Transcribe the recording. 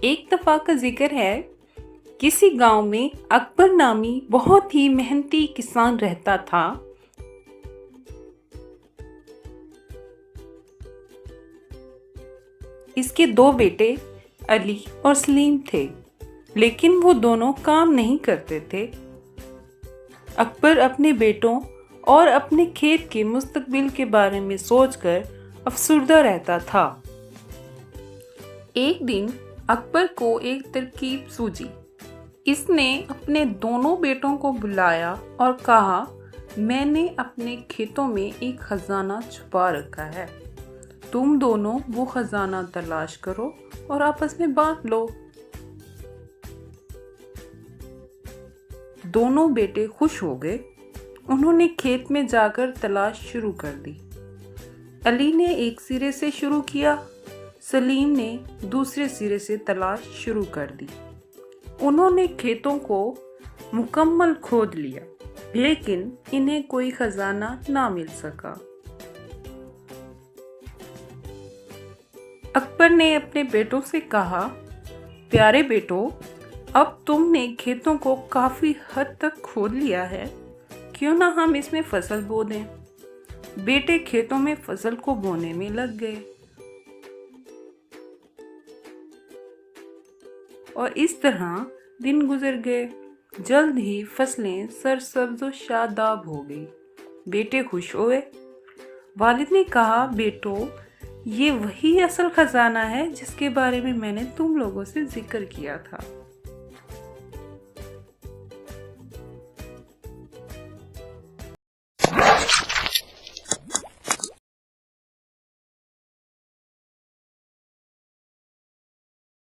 ایک دفعہ کا ذکر ہے، کسی گاؤں میں اکبر نامی بہت ہی محنتی کسان رہتا تھا۔ اس کے 2 بیٹے علی اور سلیم تھے، لیکن وہ دونوں کام نہیں کرتے تھے۔ اکبر اپنے بیٹوں اور اپنے کھیت کے مستقبل کے بارے میں سوچ کر افسردہ رہتا تھا۔ ایک دن اکبر کو ایک ترکیب سوجھی۔ اس نے اپنے دونوں بیٹوں کو بلایا اور کہا، میں نے اپنے کھیتوں میں ایک خزانہ چھپا رکھا ہے، تم دونوں وہ خزانہ تلاش کرو اور آپس میں بانٹ لو۔ دونوں بیٹے خوش ہو گئے۔ انہوں نے کھیت میں جا کر تلاش شروع کر دی۔ علی نے ایک سرے سے شروع کیا، سلیم نے دوسرے سرے سے تلاش شروع کر دی۔ انہوں نے کھیتوں کو مکمل کھود لیا، لیکن انہیں کوئی خزانہ نہ مل سکا۔ اکبر نے اپنے بیٹوں سے کہا، پیارے بیٹو، اب تم نے کھیتوں کو کافی حد تک کھود لیا ہے، کیوں نہ ہم اس میں فصل بو دیں؟ بیٹے کھیتوں میں فصل کو بونے میں لگ گئے، اور اس طرح دن گزر گئے۔ جلد ہی فصلیں سرسبز و شاداب ہو گئی۔ بیٹے خوش ہوئے۔ والد نے کہا، بیٹو، یہ وہی اصل خزانہ ہے جس کے بارے میں نے تم لوگوں سے ذکر کیا تھا۔